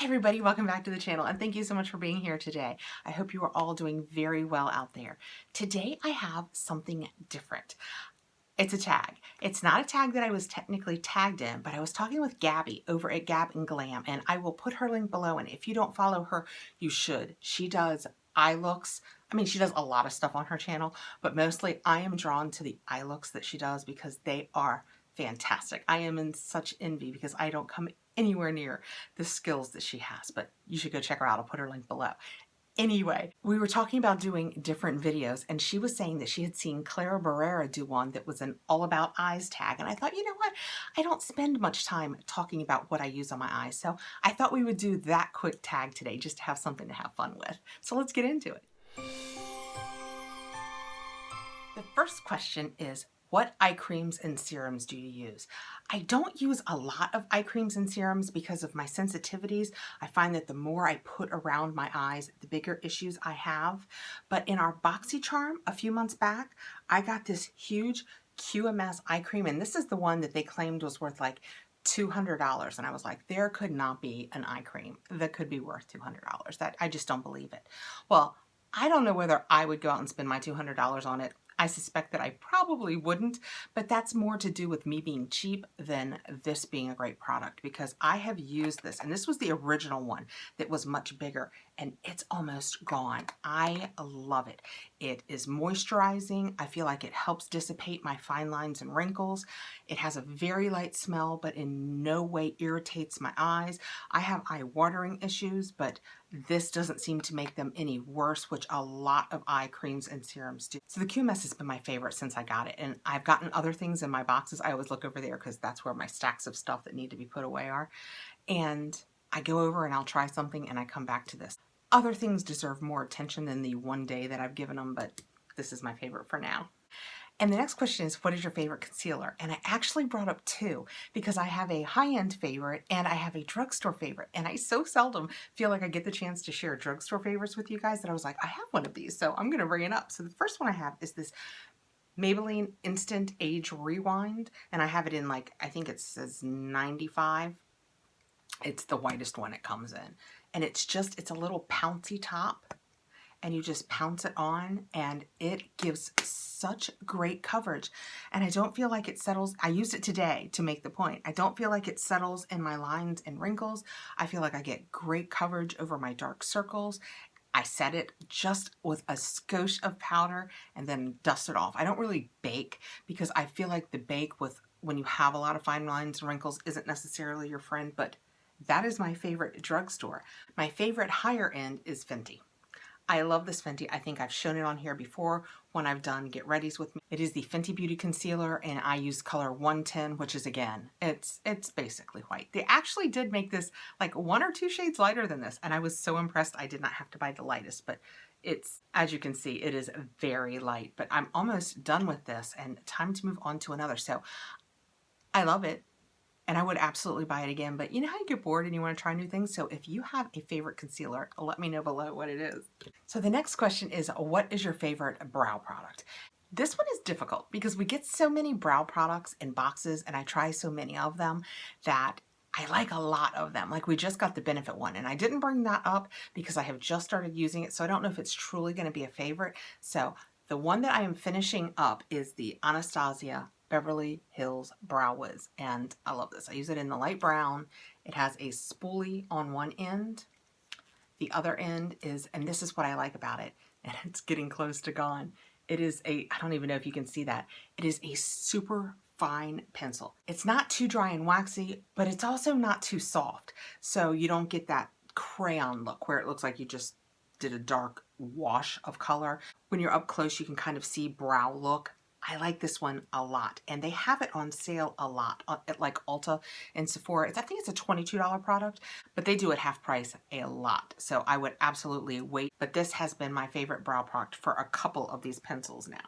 Hi everybody, welcome back to the channel and thank you so much for being here today. I hope you are all doing very well out there. Today I have something different. It's a tag. It's not a tag that I was technically tagged in, but I was talking with Gabby over at Gab and Glam, and I will put her link below, and if you don't follow her, you should. She does eye looks. I mean, she does a lot of stuff on her channel, but mostly I am drawn to the eye looks that she does because they are fantastic. I am in such envy because I don't come anywhere near the skills that she has, but you should go check her out. I'll put her link below. Anyway, we were talking about doing different videos, and she was saying that she had seen Clara Barrera do one that was an all about eyes tag, and I thought, you know what, I don't spend much time talking about what I use on my eyes, so I thought we would do that quick tag today just to have something to have fun with. So let's get into it. The first question is, what eye creams and serums do you use? I don't use a lot of eye creams and serums because of my sensitivities. I find that the more I put around my eyes, the bigger issues I have. But in our Boxycharm a few months back, I got this huge QMS eye cream, and this is the one that they claimed was worth like $200, and I was like, there could not be an eye cream that could be worth $200. That I just don't believe it. Well, I don't know whether I would go out and spend my $200 on it. I suspect that I probably wouldn't, but that's more to do with me being cheap than this being a great product, because I have used this, and this was the original one that was much bigger, and it's almost gone. I love it. It is moisturizing. I feel like it helps dissipate my fine lines and wrinkles. It has a very light smell, but in no way irritates my eyes. I have eye watering issues, but this doesn't seem to make them any worse, which a lot of eye creams and serums do. So the QMS has been my favorite since I got it, and I've gotten other things in my boxes. I always look over there because that's where my stacks of stuff that need to be put away are. And I go over and I'll try something and I come back to this. Other things deserve more attention than the one day that I've given them, but this is my favorite for now. And the next question is, what is your favorite concealer? And I actually brought up two because I have a high-end favorite and I have a drugstore favorite. And I so seldom feel like I get the chance to share drugstore favorites with you guys that I was like, I have one of these, so I'm gonna bring it up. So the first one I have is this Maybelline Instant Age Rewind, and I have it in, like, I think it says 95. It's the whitest one it comes in. And it's a little pouncy top, and you just pounce it on and it gives such great coverage. And I don't feel like it settles. I used it today to make the point. I don't feel like it settles in my lines and wrinkles. I feel like I get great coverage over my dark circles. I set it just with a skosh of powder and then dust it off. I don't really bake because I feel like the bake with when you have a lot of fine lines and wrinkles isn't necessarily your friend, but that is my favorite drugstore. My favorite higher end is Fenty. I love this Fenty. I think I've shown it on here before when I've done Get Readies with me. It is the Fenty Beauty Concealer, and I use color 110, which is, again, it's basically white. They actually did make this like 1 or 2 shades lighter than this, and I was so impressed I did not have to buy the lightest, but it's, as you can see, it is very light. But I'm almost done with this and time to move on to another. So I love it. And I would absolutely buy it again, but you know how you get bored and you want to try new things? So if you have a favorite concealer, let me know below what it is. So the next question is, what is your favorite brow product? This one is difficult because we get so many brow products in boxes and I try so many of them that I like a lot of them. Like, we just got the Benefit one, and I didn't bring that up because I have just started using it, so I don't know if it's truly going to be a favorite. So the one that I am finishing up is the Anastasia Beverly Hills Brow Wiz, and I love this. I use it in the light brown. It has a spoolie on one end. The other end is, and this is what I like about it, and it's getting close to gone. It is a, I don't even know if you can see that. It is a super fine pencil. It's not too dry and waxy, but it's also not too soft. So you don't get that crayon look where it looks like you just did a dark wash of color. When you're up close, you can kind of see brow look. I like this one a lot, and they have it on sale a lot at like Ulta and Sephora. I think it's a $22 product, but they do it half price a lot. So I would absolutely wait, but this has been my favorite brow product for a couple of these pencils now.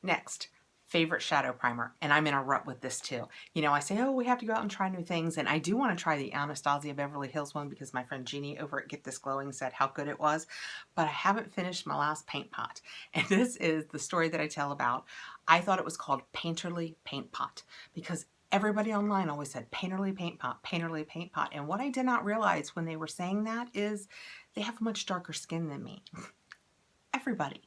Next, favorite shadow primer, and I'm in a rut with this too. You know, I say, oh, we have to go out and try new things, and I do want to try the Anastasia Beverly Hills one because my friend Jeannie over at Get This Glowing said how good it was, but I haven't finished my last paint pot, and this is the story that I tell about. I thought it was called Painterly Paint Pot because Everybody online always said Painterly Paint Pot, Painterly Paint Pot. And what I did not realize when they were saying that is they have much darker skin than me. Everybody.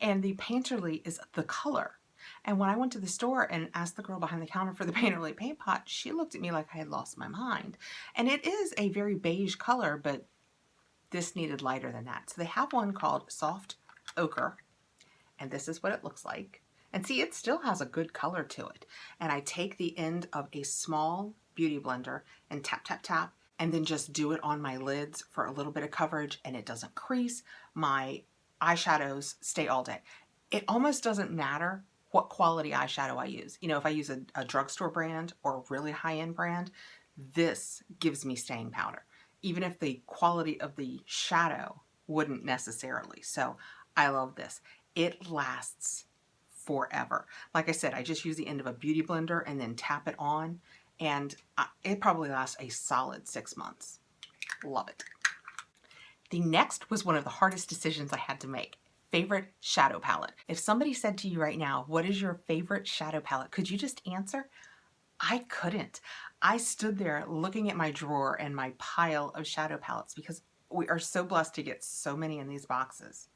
And the Painterly is the color. And when I went to the store and asked the girl behind the counter for the Painterly Paint Pot, she looked at me like I had lost my mind. And it is a very beige color, but this needed lighter than that. So they have one called Soft Ochre, and this is what it looks like. And see, it still has a good color to it. And I take the end of a small beauty blender and tap, tap, tap, and then just do it on my lids for a little bit of coverage, and it doesn't crease. My eyeshadows stay all day. It almost doesn't matter what quality eyeshadow I use. You know, if I use a drugstore brand or a really high-end brand, this gives me staying power, even if the quality of the shadow wouldn't necessarily. So I love this. It lasts forever. Like I said, I just use the end of a beauty blender and then tap it on, and it probably lasts a solid 6 months. Love it. The next was one of the hardest decisions I had to make. Favorite shadow palette. If somebody said to you right now, what is your favorite shadow palette? Could you just answer? I couldn't. I stood there looking at my drawer and my pile of shadow palettes because we are so blessed to get so many in these boxes.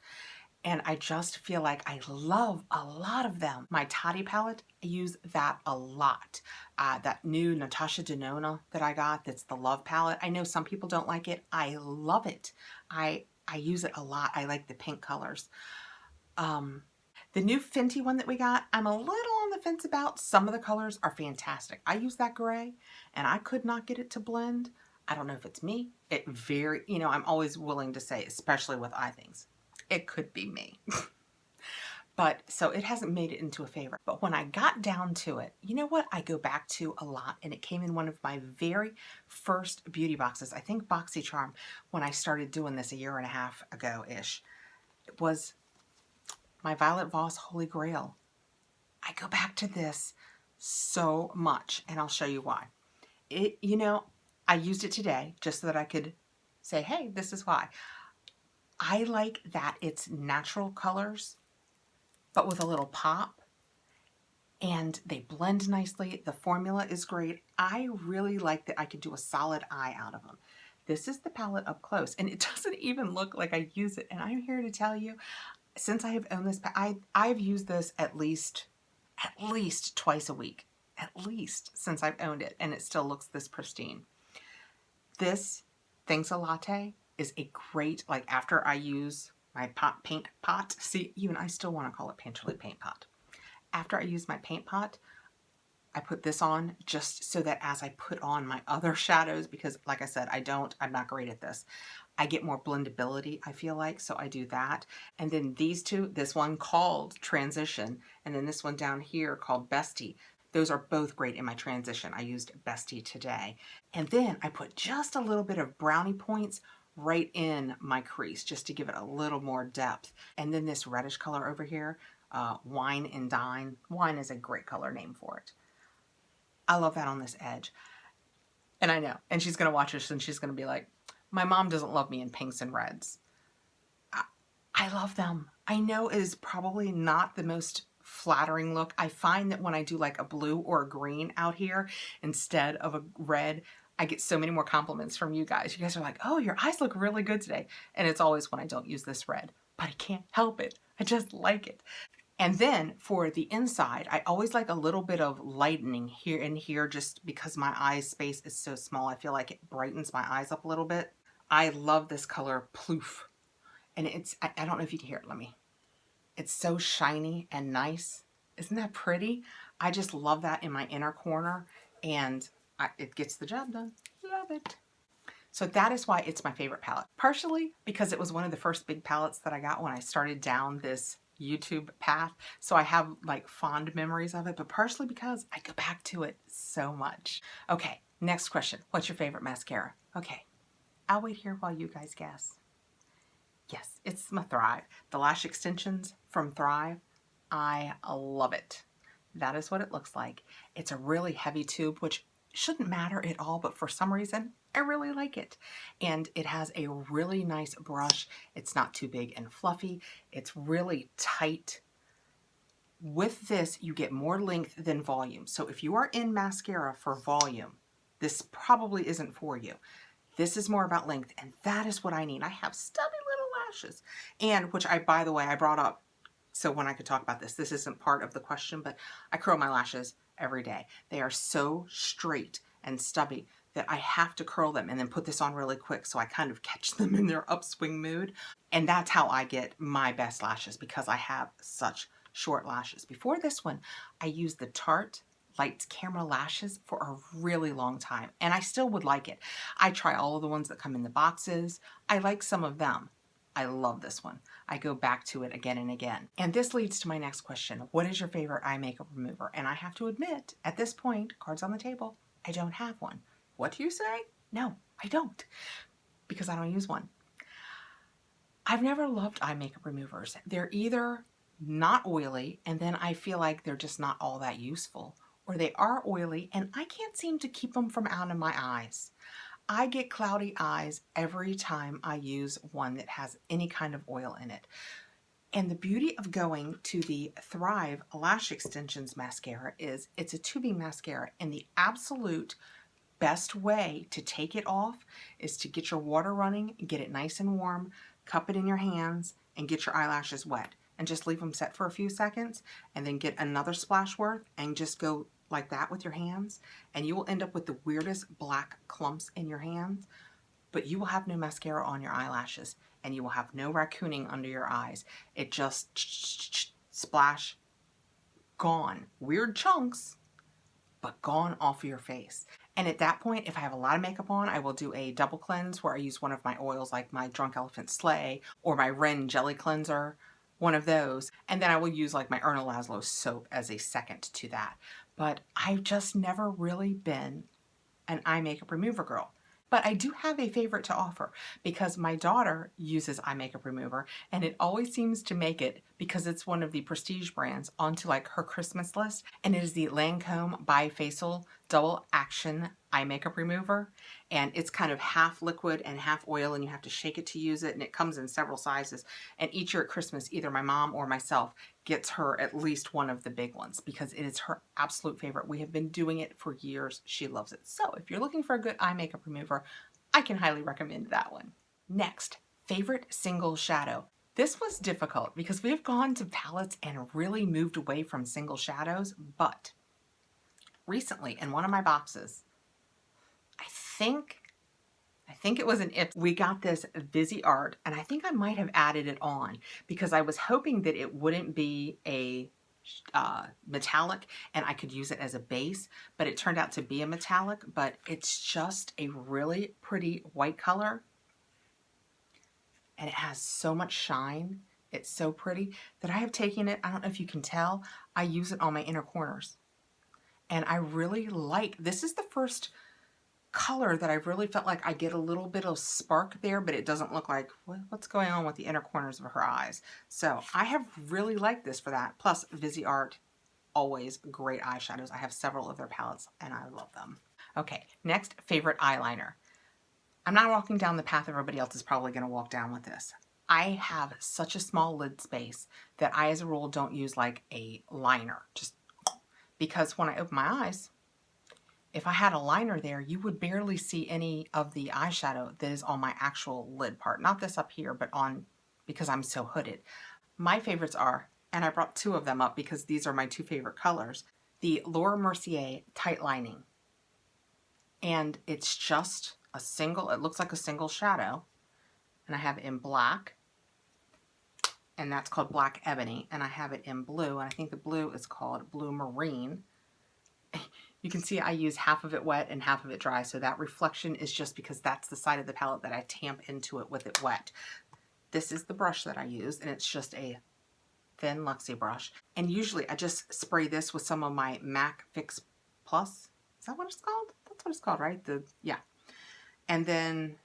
And I just feel like I love a lot of them. My Toddy palette, I use that a lot. That new Natasha Denona that I got, that's the Love palette. I know some people don't like it. I love it. I use it a lot. I like the pink colors. The new Fenty one that we got, I'm a little on the fence about. Some of the colors are fantastic. I use that gray and I could not get it to blend. I don't know if it's me. You know, I'm always willing to say, especially with eye things, it could be me. But so it hasn't made it into a favorite. But when I got down to it, you know what I go back to a lot, and it came in one of my very first beauty boxes. I think Boxycharm, when I started doing this a year and a half ago-ish, it was my Violet Voss Holy Grail. I go back to this so much, and I'll show you why. You know, I used it today just so that I could say, hey, this is why. I like that it's natural colors, but with a little pop, and they blend nicely. The formula is great. I really like that I could do a solid eye out of them. This is the palette up close, and it doesn't even look like I use it. And I'm here to tell you, since I have owned this, I've used this at least twice a week, at least since I've owned it, and it still looks this pristine. This Things a Latte is a great, like after I use my paint pot, see, even I still want to call it Painterly Paint Pot. After I use my paint pot, I put this on just so that as I put on my other shadows, because like I said, I'm not great at this. I get more blendability, I feel like, so I do that. And then these two, this one called Transition, and then this one down here called Bestie. Those are both great in my transition. I used Bestie today. And then I put just a little bit of brownie points right in my crease just to give it a little more depth. And then this reddish color over here, Wine and Dine. Wine is a great color name for it. I love that on this edge. And I know, and she's going to watch this and she's going to be like, my mom doesn't love me in pinks and reds. I love them. I know it is probably not the most flattering look. I find that when I do like a blue or a green out here instead of a red, I get so many more compliments from you guys. You guys are like, oh, your eyes look really good today. And it's always when I don't use this red, but I can't help it. I just like it. And then for the inside, I always like a little bit of lightening here and here just because my eye space is so small. I feel like it brightens my eyes up a little bit. I love this color, Ploof. And I don't know if you can hear it. It's so shiny and nice. Isn't that pretty? I just love that in my inner corner, and it gets the job done. Love it. So that is why it's my favorite palette. Partially because it was one of the first big palettes that I got when I started down this YouTube path. So I have like fond memories of it, but partially because I go back to it so much. Okay, next question. What's your favorite mascara? Okay, I'll wait here while you guys guess. Yes, it's my Thrive. The lash extensions from Thrive, I love it. That is what it looks like. It's a really heavy tube, which shouldn't matter at all, but for some reason, I really like it. And it has a really nice brush. It's not too big and fluffy. It's really tight. With this, you get more length than volume. So if you are in mascara for volume, this probably isn't for you. This is more about length, and that is what I need. I have stubby little lashes, and which by the way, I brought up so when I could talk about this. This isn't part of the question, but I curl my lashes every day. They are so straight and stubby that I have to curl them and then put this on really quick so I kind of catch them in their upswing mood. And that's how I get my best lashes, because I have such short lashes. Before this one, I used the Tarte Lights Camera Lashes for a really long time, and I still would like it. I try all of the ones that come in the boxes. I like some of them. I love this one. I go back to it again and again. And this leads to my next question. What is your favorite eye makeup remover? And I have to admit, at this point, cards on the table, I don't have one. What do you say? No, I don't, because I don't use one. I've never loved eye makeup removers. They're either not oily, and then I feel like they're just not all that useful, or they are oily and I can't seem to keep them from out of my eyes. I get cloudy eyes every time I use one that has any kind of oil in it. And the beauty of going to the Thrive Lash Extensions mascara is it's a tubing mascara, and the absolute best way to take it off is to get your water running, get it nice and warm, cup it in your hands, and get your eyelashes wet. And just leave them set for a few seconds, and then get another splash worth and just go like that with your hands, and you will end up with the weirdest black clumps in your hands, but you will have no mascara on your eyelashes, and you will have no raccooning under your eyes. It just splash, gone. Weird chunks, but gone off of your face. And at that point, if I have a lot of makeup on, I will do a double cleanse where I use one of my oils like my Drunk Elephant Slay or my Ren Jelly Cleanser, one of those, and then I will use like my Erna Laszlo soap as a second to that. But I've just never really been an eye makeup remover girl. But I do have a favorite to offer, because my daughter uses eye makeup remover, and it always seems to make it, because it's one of the prestige brands, onto like her Christmas list, and it is the Lancome Bifacial Double Action Eye Makeup Remover, and it's kind of half liquid and half oil, and you have to shake it to use it, and it comes in several sizes. And each year at Christmas, either my mom or myself gets her at least one of the big ones, because it is her absolute favorite. We have been doing it for years. She loves it. So if you're looking for a good eye makeup remover, I can highly recommend that one. Next, favorite single shadow. This was difficult because we've gone to palettes and really moved away from single shadows, but recently in one of my boxes, I think it was an Ipsy, we got this Visi Art, and I think I might have added it on because I was hoping that it wouldn't be a metallic and I could use it as a base, but it turned out to be a metallic. But it's just a really pretty white color, and it has so much shine. It's so pretty that I have taken it, I don't know if you can tell, I use it on my inner corners, and I really like, this is the first color that I really felt like I get a little bit of spark there, but it doesn't look like what's going on with the inner corners of her eyes. So I have really liked this for that. Plus Visi Art, always great eyeshadows. I have several of their palettes and I love them. Okay, next, favorite eyeliner. I'm not walking down the path everybody else is probably going to walk down with this. I have such a small lid space that I as a rule don't use like a liner, just because when I open my eyes, if I had a liner there, you would barely see any of the eyeshadow that is on my actual lid part. Not this up here, but on, because I'm so hooded. My favorites are, and I brought two of them up because these are my two favorite colors, the Laura Mercier Tight Lining. And it's just a single, it looks like a single shadow. And I have it in black, and that's called Black Ebony. And I have it in blue, and I think the blue is called Blue Marine. You can see I use half of it wet and half of it dry, so that reflection is just because that's the side of the palette that I tamp into it with it wet. This is the brush that I use, and it's just a thin Luxie brush. And usually I just spray this with some of my MAC Fix Plus. Is that what it's called? That's what it's called, right? Yeah. And then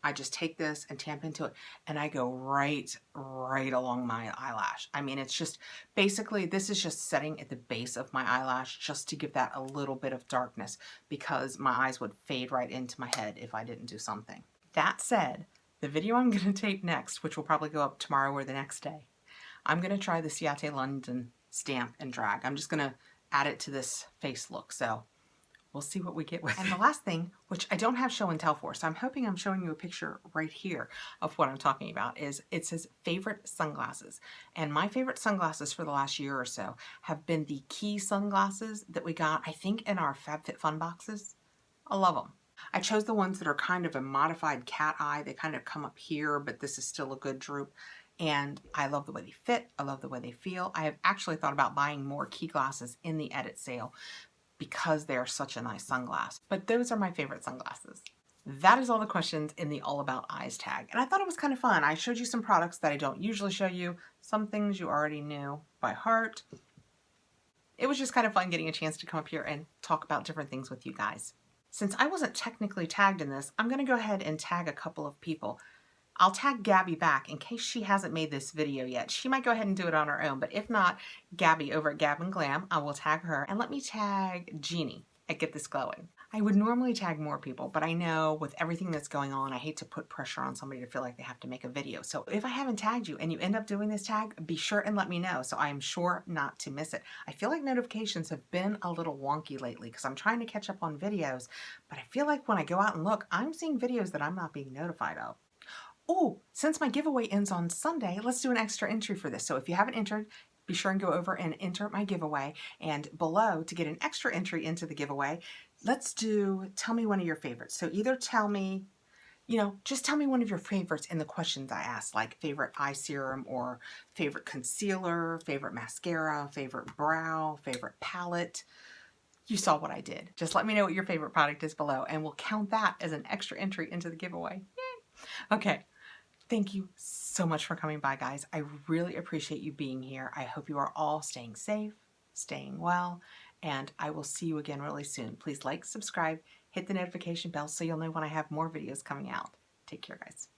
I just take this and tamp into it, and I go right along my eyelash. I mean, it's just, basically, this is just setting at the base of my eyelash just to give that a little bit of darkness, because my eyes would fade right into my head if I didn't do something. That said, the video I'm going to tape next, which will probably go up tomorrow or the next day, I'm going to try the Ciate London stamp and drag. I'm just gonna add it to this face look, so we'll see what we get with it. And the last thing, which I don't have show and tell for, so I'm hoping I'm showing you a picture right here of what I'm talking about, is it says favorite sunglasses. And my favorite sunglasses for the last year or so have been the Key sunglasses that we got, I think, in our FabFitFun boxes. I love them. I chose the ones that are kind of a modified cat eye. They kind of come up here, but this is still a good droop. And I love the way they fit. I love the way they feel. I have actually thought about buying more Key glasses in the edit sale because they are such a nice sunglass. But those are my favorite sunglasses. That is all the questions in the All About Eyes tag. And I thought it was kind of fun. I showed you some products that I don't usually show you, some things you already knew by heart. It was just kind of fun getting a chance to come up here and talk about different things with you guys. Since I wasn't technically tagged in this, I'm gonna go ahead and tag a couple of people. I'll tag Gabby back in case she hasn't made this video yet. She might go ahead and do it on her own, but if not, Gabby over at Gab and Glam, I will tag her. And let me tag Jeannie at Get This Glowing. I would normally tag more people, but I know with everything that's going on, I hate to put pressure on somebody to feel like they have to make a video. So if I haven't tagged you and you end up doing this tag, be sure and let me know so I am sure not to miss it. I feel like notifications have been a little wonky lately because I'm trying to catch up on videos, but I feel like when I go out and look, I'm seeing videos that I'm not being notified of. Oh, since my giveaway ends on Sunday, let's do an extra entry for this. So if you haven't entered, be sure and go over and enter my giveaway. And below, to get an extra entry into the giveaway, let's do tell me one of your favorites. So either tell me, just tell me one of your favorites in the questions I asked, like favorite eye serum or favorite concealer, favorite mascara, favorite brow, favorite palette. You saw what I did. Just let me know what your favorite product is below and we'll count that as an extra entry into the giveaway. Yay. Okay. Thank you so much for coming by, guys. I really appreciate you being here. I hope you are all staying safe, staying well, and I will see you again really soon. Please like, subscribe, hit the notification bell so you'll know when I have more videos coming out. Take care, guys.